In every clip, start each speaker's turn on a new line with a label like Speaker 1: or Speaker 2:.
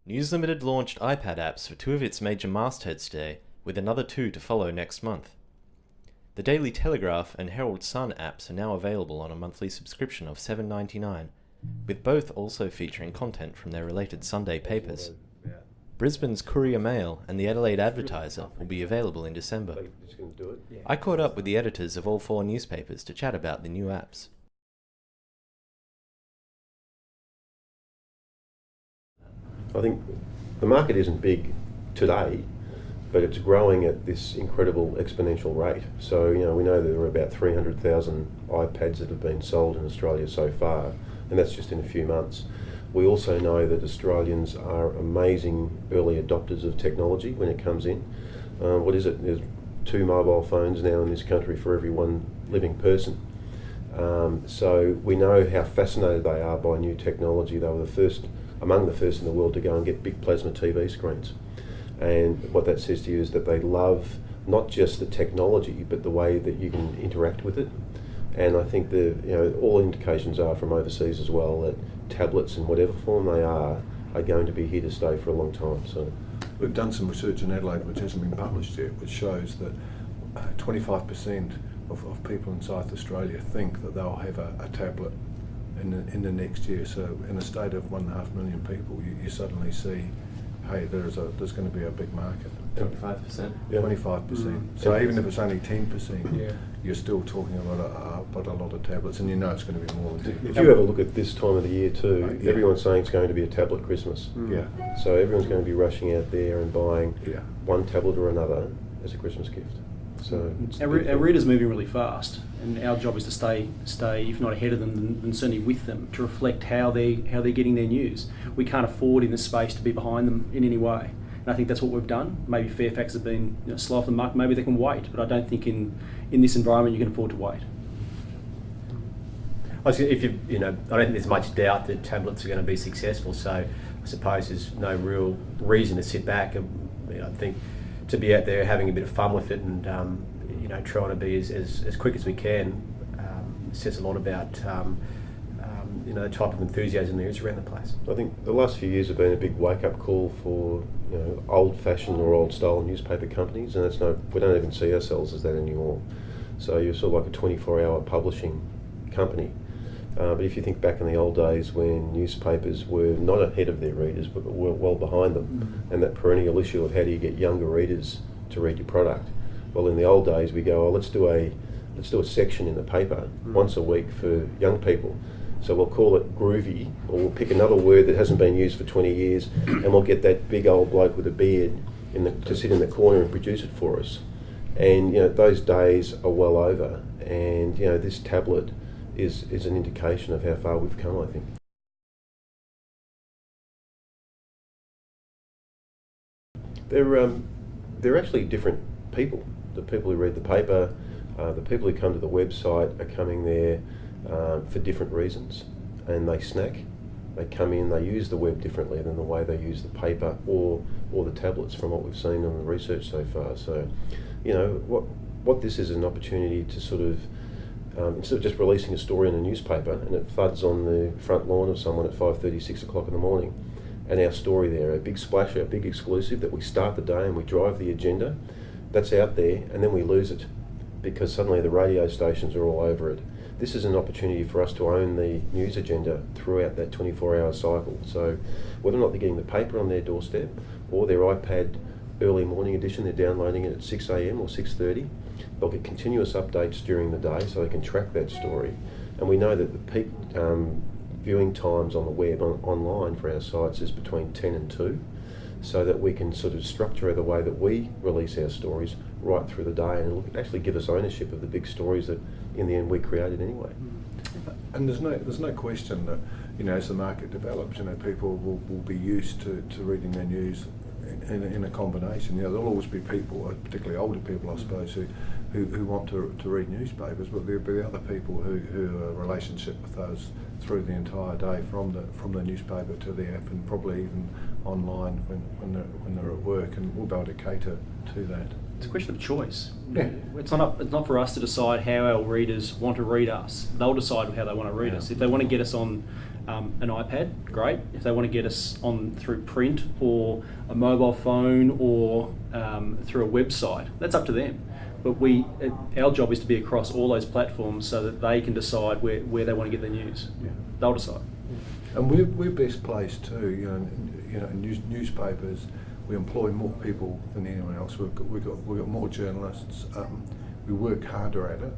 Speaker 1: News Limited launched iPad apps for two of its major mastheads today, with another two to follow next month. The Daily Telegraph and Herald Sun apps are now available on a monthly subscription of $7.99, with both also featuring content from their related Sunday papers. Brisbane's Courier-Mail and the Adelaide Advertiser will be available in December. I caught up with the editors of all four newspapers to chat about the new apps.
Speaker 2: I think the market isn't big today, but it's growing at this incredible exponential rate. So, we know there are about 300,000 iPads that have been sold in Australia so far, and that's just in a few months. We also know that Australians are amazing early adopters of technology when it comes in. There's 2 mobile phones now in this country for every one living person. So we know how fascinated they are by new technology. They were among the first in the world to go and get big plasma TV screens. And what that says to you is that they love not just the technology, but the way that you can interact with it. And I think all indications are from overseas as well that tablets in whatever form they are going to be here to stay for a long time. So
Speaker 3: we've done some research in Adelaide which hasn't been published yet, which shows that 25% of people in South Australia think that they'll have a tablet in the next year. So in a state of 1.5 million people, you suddenly see, hey, there's going to be a big market.
Speaker 1: 25%?
Speaker 2: Yeah.
Speaker 3: 25%. So even if it's only 10%, you're still talking about a lot of tablets, and it's going to be more than 10%.
Speaker 2: If you have a look at this time of the year too, everyone's saying it's going to be a tablet Christmas.
Speaker 3: Yeah.
Speaker 2: So everyone's going to be rushing out there and buying one tablet or another as a Christmas gift. So
Speaker 4: our readers moving really fast, and our job is to stay, if not ahead of them, then certainly with them, to reflect how they're getting their news. We can't afford in this space to be behind them in any way, and I think that's what we've done. Maybe Fairfax have been slow off the mark. Maybe they can wait, but I don't think in this environment you can afford to wait.
Speaker 5: I don't think there's much doubt that tablets are going to be successful. So I suppose there's no real reason to sit back. I think to be out there having a bit of fun with it and trying to be as quick as we can says a lot about the type of enthusiasm there is around the place.
Speaker 2: I think the last few years have been a big wake-up call for old-fashioned or old-style newspaper companies, and we don't even see ourselves as that anymore. So you're sort of like a 24-hour publishing company. But if you think back in the old days when newspapers were not ahead of their readers but were well behind them, and that perennial issue of how do you get younger readers to read your product. Well, in the old days we go, let's do a section in the paper once a week for young people. So we'll call it groovy, or we'll pick another word that hasn't been used for 20 years, and we'll get that big old bloke with a beard to sit in the corner and produce it for us. And those days are well over, and this tablet is an indication of how far we've come, I think. They're actually different people. The people who read the paper, the people who come to the website are coming there for different reasons, and they snack. They come in, they use the web differently than the way they use the paper or the tablets from what we've seen on the research so far. So, what this is an opportunity to sort of instead of just releasing a story in a newspaper and it thuds on the front lawn of someone at 5:30, 6 o'clock in the morning, and our story there, a big splasher, a big exclusive that we start the day and we drive the agenda, that's out there, and then we lose it because suddenly the radio stations are all over it. This is an opportunity for us to own the news agenda throughout that 24-hour cycle. So whether or not they're getting the paper on their doorstep or their iPad early morning edition, they're downloading it at 6 a.m. or 6:30, they'll get continuous updates during the day so they can track that story. And we know that the peak viewing times on the web, online for our sites is between 10 and 2, so that we can sort of structure the way that we release our stories right through the day, and it'll actually give us ownership of the big stories that in the end we created anyway.
Speaker 3: And there's no question that as the market develops, people will be used to reading their news in a combination. There'll always be people, particularly older people, I suppose, who want to read newspapers, but there'll be other people who have a relationship with those through the entire day, from the newspaper to the app, and probably even online when they're at work, and we'll be able to cater to that.
Speaker 4: It's a question of choice. Yeah. It's not for us to decide how our readers want to read us. They'll decide how they want to read us. If they want to get us on an iPad, great. If they want to get us on through print or a mobile phone or through a website, that's up to them. But our job is to be across all those platforms so that they can decide where they want to get their news.
Speaker 3: Yeah.
Speaker 4: They'll decide.
Speaker 3: And we're best placed too. Newspapers. We employ more people than anyone else. We've got more journalists. We work harder at it,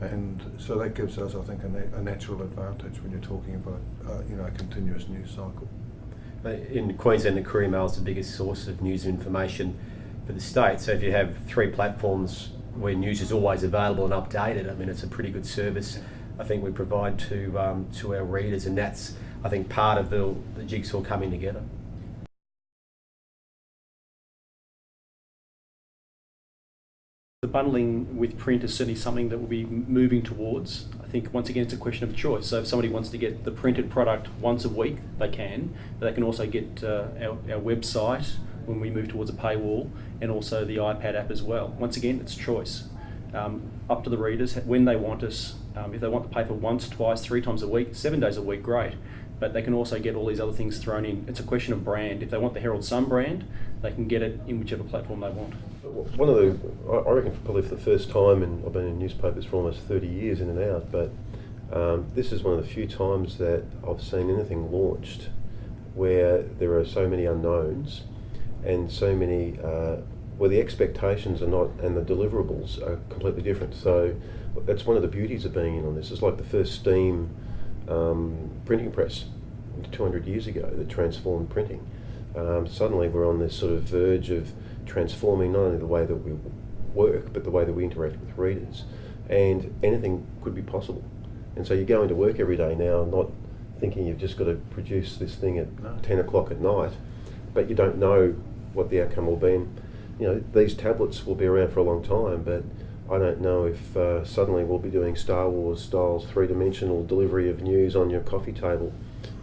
Speaker 3: and so that gives us, I think, a natural advantage when you're talking about a continuous news cycle.
Speaker 5: In Queensland, the Courier-Mail is the biggest source of news and information for the state. So if you have 3 platforms where news is always available and updated, I mean, it's a pretty good service I think we provide to our readers, and that's, I think, part of the jigsaw coming together.
Speaker 4: The bundling with print is certainly something that we'll be moving towards. I think, once again, it's a question of choice. So if somebody wants to get the printed product once a week, they can. But they can also get our website when we move towards a paywall, and also the iPad app as well. Once again, it's choice. Up to the readers when they want us. If they want the paper once, twice, 3 times a week, 7 days a week, great. But they can also get all these other things thrown in. It's a question of brand. If they want the Herald Sun brand, they can get it in whichever platform they want.
Speaker 2: One of I reckon probably for the first time, and I've been in newspapers for almost 30 years in and out, but this is one of the few times that I've seen anything launched where there are so many unknowns and so many where the expectations are not and the deliverables are completely different. So that's one of the beauties of being in on this. It's like the first steam printing press 200 years ago that transformed printing. Suddenly we're on this sort of verge of transforming not only the way that we work, but the way that we interact with readers. And anything could be possible. And so you go into work every day now not thinking you've just got to produce this thing at 10 o'clock at night, but you don't know what the outcome will be. And, these tablets will be around for a long time, but I don't know if suddenly we'll be doing Star Wars styles 3-dimensional delivery of news on your coffee table,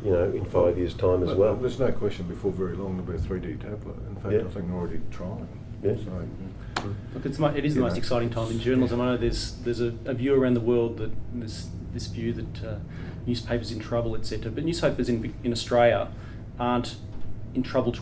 Speaker 2: in 5 years' time as well.
Speaker 3: There's no question before very long there'll be a 3D tablet. In fact, I think they're already trying.
Speaker 2: Yeah.
Speaker 3: So,
Speaker 4: Look, it is the most exciting time in journalism. I know there's a view around the world that there's this view that newspapers in trouble, etc. But newspapers in Australia aren't in trouble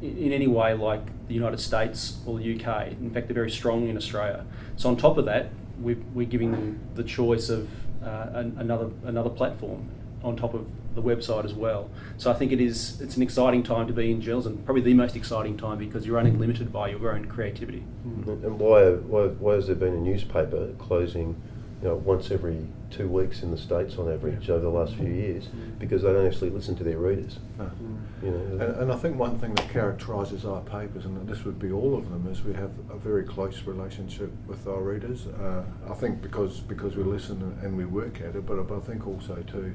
Speaker 4: in any way like the United States or the UK. In fact, they're very strong in Australia. So on top of that, we're giving them the choice of another platform on top of the website as well. So I think it's an exciting time to be in journalism, probably the most exciting time, because you're only limited by your own creativity.
Speaker 2: And why has there been a newspaper closing once every 2 weeks in the States on average over the last few years? Because they don't actually listen to their readers.
Speaker 3: And I think one thing that characterises our papers, and this would be all of them, is we have a very close relationship with our readers. I think because we listen and we work at it, but I think also too,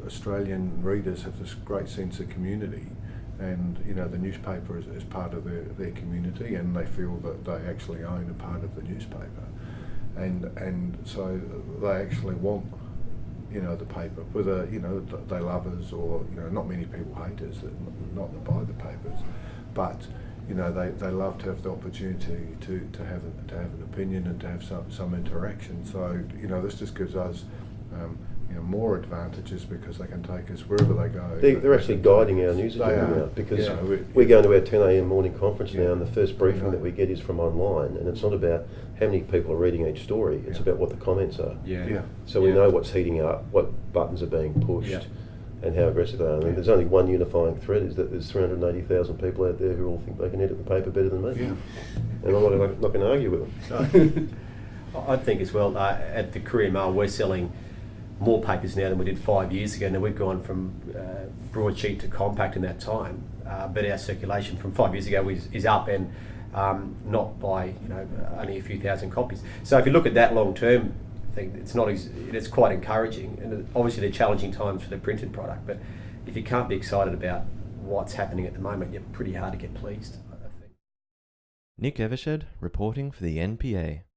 Speaker 3: Australian readers have this great sense of community, and the newspaper is part of their community, and they feel that they actually own a part of the newspaper, and so they actually want the paper, whether they love us or not many people hate us, not that buy the papers, but they love to have the opportunity to have an opinion and to have some interaction. So this just gives us more advantages because they can take us wherever they go.
Speaker 2: They're actually guiding our news agenda now, because we're going to our 10 a.m. morning conference now, and the first briefing that we get is from online, and it's not about how many people are reading each story, it's about what the comments are. So we know what's heating up, what buttons are being pushed, and how aggressive they are. I mean, there's only one unifying thread, is that there's 380,000 people out there who all think they can edit the paper better than me. And I'm not going to argue with them.
Speaker 5: I think as well, at the Courier-Mail, we're selling more papers now than we did 5 years ago. Now we've gone from broadsheet to compact in that time, but our circulation from 5 years ago is up, and not by only a few thousand copies. So if you look at that long term, I think it's quite encouraging. And obviously they're challenging times for the printed product, but if you can't be excited about what's happening at the moment, you're pretty hard to get pleased, I think.
Speaker 1: Nick Evershed reporting for the NPA.